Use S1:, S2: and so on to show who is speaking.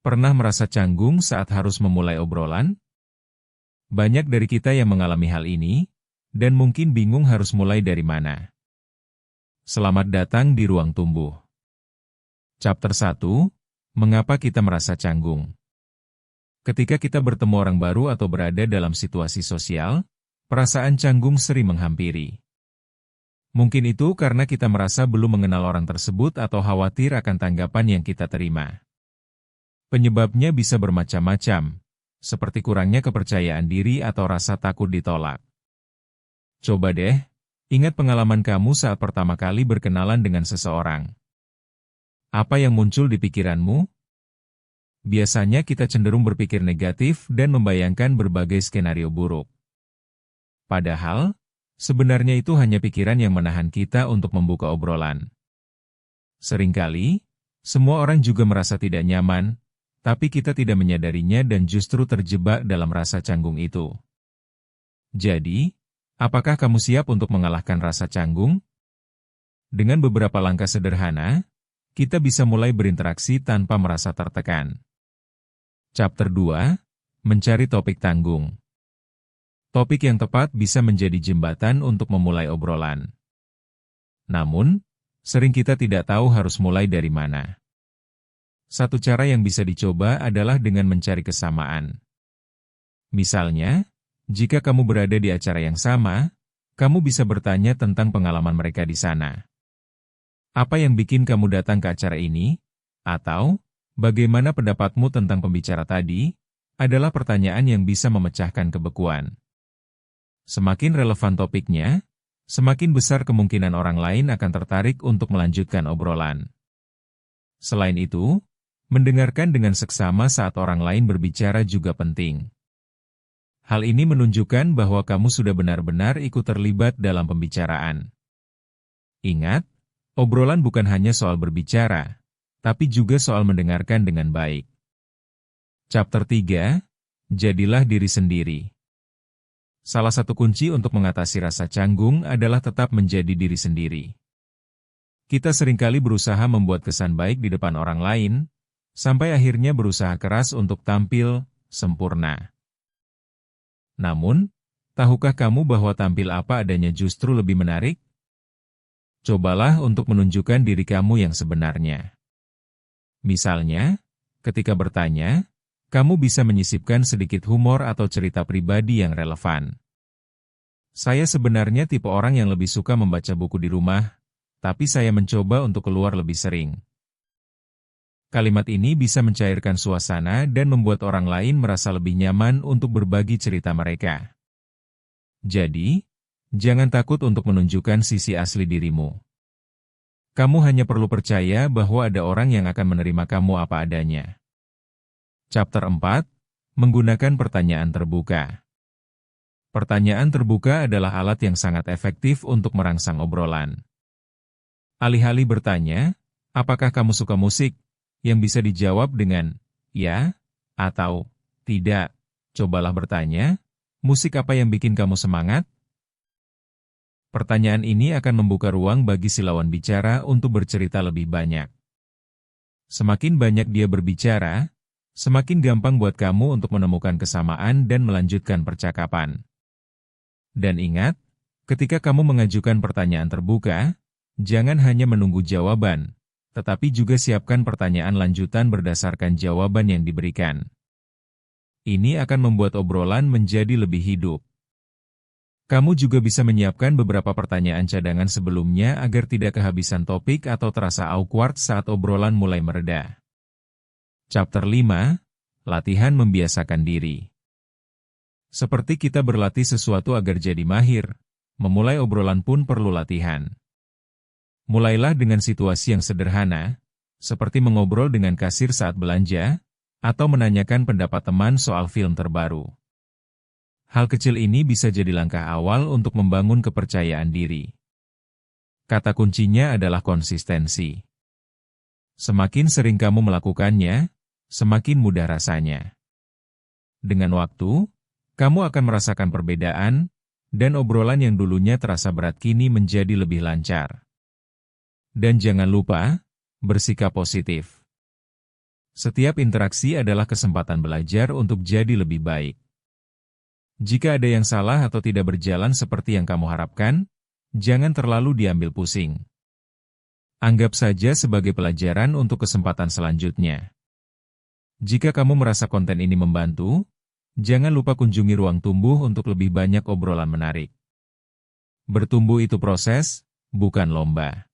S1: Pernah merasa canggung saat harus memulai obrolan? Banyak dari kita yang mengalami hal ini, dan mungkin bingung harus mulai dari mana. Selamat datang di Ruang Tumbuh. Chapter 1, Mengapa kita merasa canggung? Ketika kita bertemu orang baru atau berada dalam situasi sosial, perasaan canggung sering menghampiri. Mungkin itu karena kita merasa belum mengenal orang tersebut atau khawatir akan tanggapan yang kita terima. Penyebabnya bisa bermacam-macam, seperti kurangnya kepercayaan diri atau rasa takut ditolak. Coba deh, ingat pengalaman kamu saat pertama kali berkenalan dengan seseorang. Apa yang muncul di pikiranmu? Biasanya kita cenderung berpikir negatif dan membayangkan berbagai skenario buruk. Padahal, sebenarnya itu hanya pikiran yang menahan kita untuk membuka obrolan. Seringkali, semua orang juga merasa tidak nyaman, tapi kita tidak menyadarinya dan justru terjebak dalam rasa canggung itu. Jadi, apakah kamu siap untuk mengalahkan rasa canggung? Dengan beberapa langkah sederhana, kita bisa mulai berinteraksi tanpa merasa tertekan. Chapter 2, Mencari topik tanggung. Topik yang tepat bisa menjadi jembatan untuk memulai obrolan. Namun, sering kita tidak tahu harus mulai dari mana. Satu cara yang bisa dicoba adalah dengan mencari kesamaan. Misalnya, jika kamu berada di acara yang sama, kamu bisa bertanya tentang pengalaman mereka di sana. Apa yang bikin kamu datang ke acara ini? Atau, bagaimana pendapatmu tentang pembicara tadi? Adalah pertanyaan yang bisa memecahkan kebekuan. Semakin relevan topiknya, semakin besar kemungkinan orang lain akan tertarik untuk melanjutkan obrolan. Selain itu, mendengarkan dengan seksama saat orang lain berbicara juga penting. Hal ini menunjukkan bahwa kamu sudah benar-benar ikut terlibat dalam pembicaraan. Ingat, obrolan bukan hanya soal berbicara, tapi juga soal mendengarkan dengan baik. Chapter 3, Jadilah diri sendiri. Salah satu kunci untuk mengatasi rasa canggung adalah tetap menjadi diri sendiri. Kita seringkali berusaha membuat kesan baik di depan orang lain, sampai akhirnya berusaha keras untuk tampil sempurna. Namun, tahukah kamu bahwa tampil apa adanya justru lebih menarik? Cobalah untuk menunjukkan diri kamu yang sebenarnya. Misalnya, ketika bertanya, kamu bisa menyisipkan sedikit humor atau cerita pribadi yang relevan. Saya sebenarnya tipe orang yang lebih suka membaca buku di rumah, tapi saya mencoba untuk keluar lebih sering. Kalimat ini bisa mencairkan suasana dan membuat orang lain merasa lebih nyaman untuk berbagi cerita mereka. Jadi, jangan takut untuk menunjukkan sisi asli dirimu. Kamu hanya perlu percaya bahwa ada orang yang akan menerima kamu apa adanya. Chapter 4, Menggunakan pertanyaan terbuka. Pertanyaan terbuka adalah alat yang sangat efektif untuk merangsang obrolan. Alih-alih bertanya, apakah kamu suka musik? Yang bisa dijawab dengan ya atau tidak. Cobalah bertanya, musik apa yang bikin kamu semangat? Pertanyaan ini akan membuka ruang bagi si lawan bicara untuk bercerita lebih banyak. Semakin banyak dia berbicara, semakin gampang buat kamu untuk menemukan kesamaan dan melanjutkan percakapan. Dan ingat, ketika kamu mengajukan pertanyaan terbuka, jangan hanya menunggu jawaban, tetapi juga siapkan pertanyaan lanjutan berdasarkan jawaban yang diberikan. Ini akan membuat obrolan menjadi lebih hidup. Kamu juga bisa menyiapkan beberapa pertanyaan cadangan sebelumnya agar tidak kehabisan topik atau terasa awkward saat obrolan mulai mereda. Chapter 5, Latihan Membiasakan Diri. Seperti kita berlatih sesuatu agar jadi mahir, memulai obrolan pun perlu latihan. Mulailah dengan situasi yang sederhana, seperti mengobrol dengan kasir saat belanja, atau menanyakan pendapat teman soal film terbaru. Hal kecil ini bisa jadi langkah awal untuk membangun kepercayaan diri. Kata kuncinya adalah konsistensi. Semakin sering kamu melakukannya, semakin mudah rasanya. Dengan waktu, kamu akan merasakan perbedaan, dan obrolan yang dulunya terasa berat kini menjadi lebih lancar. Dan jangan lupa, bersikap positif. Setiap interaksi adalah kesempatan belajar untuk jadi lebih baik. Jika ada yang salah atau tidak berjalan seperti yang kamu harapkan, jangan terlalu diambil pusing. Anggap saja sebagai pelajaran untuk kesempatan selanjutnya. Jika kamu merasa konten ini membantu, jangan lupa kunjungi Ruang Tumbuh untuk lebih banyak obrolan menarik. Bertumbuh itu proses, bukan lomba.